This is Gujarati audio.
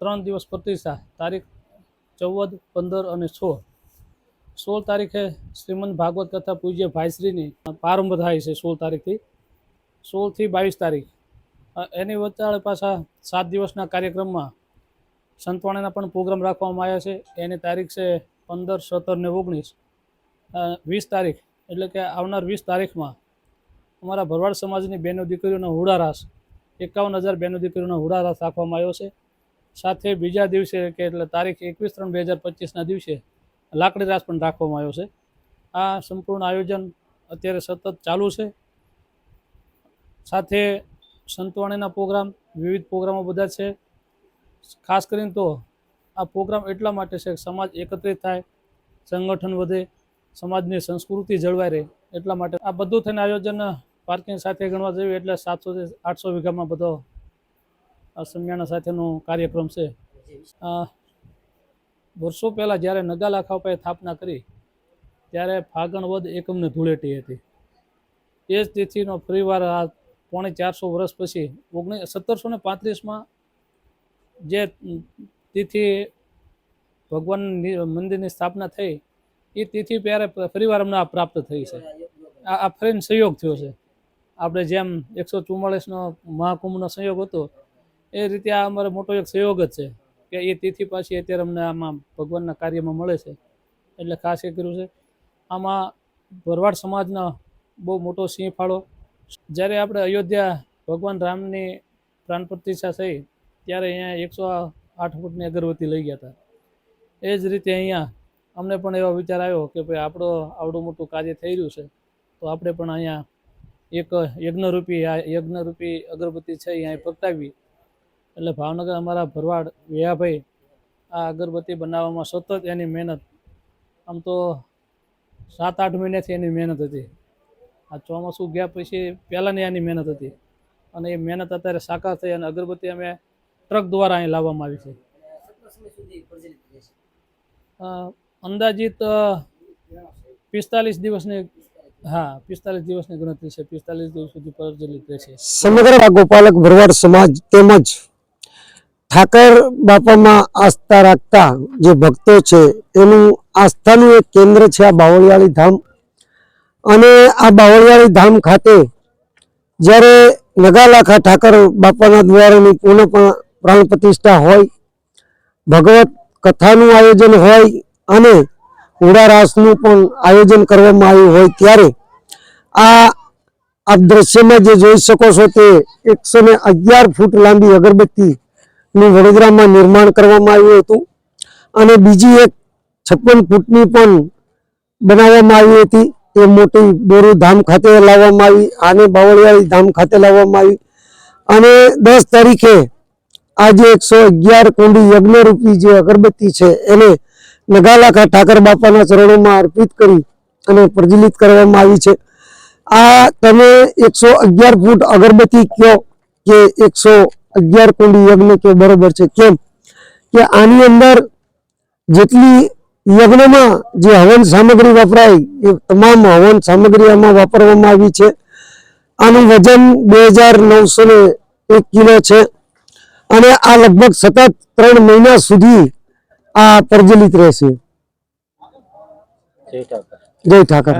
3 દિવસ પ્રતિષ્ઠા તારીખ 14, 15 અને 16 તારીખે શ્રીમદ ભાગવત કથા પૂજ્ય ભાઈશ્રીની પ્રારંભ થાય છે 16 તારીખથી 16 થી 22 તારીખ એની વચ્ચે પાછા 7 દિવસના કાર્યક્રમમાં સંતવાણીના પણ પ્રોગ્રામ રાખવામાં આવ્યા છે। એની તારીખ છે 15, 17 ને 19 20 તારીખ એટલે કે આવનાર 20 તારીખમાં અમારા ભરવાડ સમાજની બહેનો દીકરીઓનો હુડારાસ 51,000 બહેનો દીકરીઓનો હુડારાસ રાખવામાં આવ્યો છે। સાથે બીજા દિવસે કે એટલે તારીખ 21/3/2025ના દિવસે લાકડી રાસ પણ રાખવામાં આવ્યો છે। આ સંપૂર્ણ આયોજન અત્યારે સતત ચાલુ છે। સાથે સંતવાણીના પ્રોગ્રામ વિવિધ પ્રોગ્રામો બધા છે। ખાસ કરીને તો આ પ્રોગ્રામ એટલા માટે છે કે સમાજ એકત્રિત થાય, સંગઠન વધે, સમાજની સંસ્કૃતિ જળવાઈ રહે એટલા માટે આ બધું થઈને આયોજન પાર્કિંગ સાથે ગણવા જઈએ એટલે 700 થી 800 વીઘામાં બધો સમિયાણા સાથેનો કાર્યક્રમ છે। વર્ષો પહેલાં જ્યારે નગાલા ખાપાએ સ્થાપના કરી ત્યારે ફાગણ વદ એકમની ધૂળેટી હતી। એ જ તિથિનો ફરીવાર આ 450 વર્ષ પછી 1735માં જે તિથિ ભગવાન મંદિરની સ્થાપના થઈ એ તિથિ ફરીવાર અમને આ પ્રાપ્ત થઈ છે। આ ફરીને સંયોગ થયો છે। આપણે જેમ 144નો મહાકુંભનો સંયોગ હતો એ રીતે આ અમારો મોટો એક સંયોગ જ છે કે એ તિથિ પાછી અત્યારે અમને આમાં ભગવાનના કાર્યમાં મળે છે એટલે ખાસ એ કર્યું છે। આમાં ભરવાડ સમાજનો બહુ મોટો સિંહ ફાળો। જ્યારે આપણે અયોધ્યા ભગવાન રામની પ્રાણ પ્રતિષ્ઠા થઈ ત્યારે અહીંયા 108 ફૂટની અગરબત્તી લઈ ગયા હતા। એ જ રીતે અહીંયા અમને પણ એવો વિચાર આવ્યો કે ભાઈ આવડું મોટું કાર્ય થઈ રહ્યું છે તો આપણે પણ અહીંયા એક યજ્ઞરૂપી અગરબત્તી છે અહીંયા પ્રગટાવી। એટલે ભાવનગર અમારા ભરવાડ વેયાભાઈ આ અગરબત્તી બનાવવામાં સતત એની મહેનત આમ તો 7-8 મહિનાથી એની મહેનત હતી। આ ચોમાસું ગયા પછી પહેલાંની એની મહેનત હતી અને એ મહેનત અત્યારે સાકાર થઈ અને અગરબત્તી અમે ટ્રક દ્વારા અહીં લાવવામાં આવી છે। અંદાજિત 45 દિવસની 45 દિવસની ગણતરી છે। 45 દિવસ સુધી પ્રજ્વલિત રહેશે। સમગ્ર ગોપાલક ભરવાડ સમાજ તેમજ ઠાકર બાપામાં આસ્થા રાખતા જે ભક્તો છે એનું આસ્થાનું એક કેન્દ્ર છે આ બાવળિયાળી ધામ। અને આ બાવળિયાળી ધામ ખાતે જ્યારે નગાલાખા ઠાકર બાપાના દ્વારાની પુનઃ પ્રાણ પ્રતિષ્ઠા હોય, ભગવત કથાનું આયોજન હોય અને હુડારાસનું પણ આયોજન કરવામાં આવ્યું હોય ત્યારે આપ દ્રશ્યમાં જે જોઈ શકો છો તે 111 ફૂટ લાંબી અગરબત્તીનું વડોદરામાં નિર્માણ કરવામાં આવ્યું હતું અને બીજી એક 56 ફૂટની પણ બનાવવામાં આવી હતી। એ મોટી બોરુ ધામ ખાતે લાવવામાં આવી, આને બાવળિયાળી ધામ ખાતે લાવવામાં આવી અને 10 તારીખે આજે 111 કુંડી યજ્ઞરૂપી જે અગરબત્તી છે એને નગાલાખા ઠાકર બાપાના ચરણોમાં અર્પિત કરી અને પ્રજ્વલિત કરવામાં આવી છે। આ તમે 111 ફૂટ અગરબત્તી કયો કે 111 કુંડી યજ્ઞ કયો બરોબર છે। કેમ કે આની અંદર જેટલી યજ્ઞમાં જે હવન સામગ્રી વપરાય એ તમામ હવન સામગ્રી આમાં વાપરવામાં આવી છે। આનું વજન 2901 કિલો છે અને આ લગભગ સતત 3 મહિના સુધી આ પ્રજ્વલિત રહેશે। જય ઠાકર।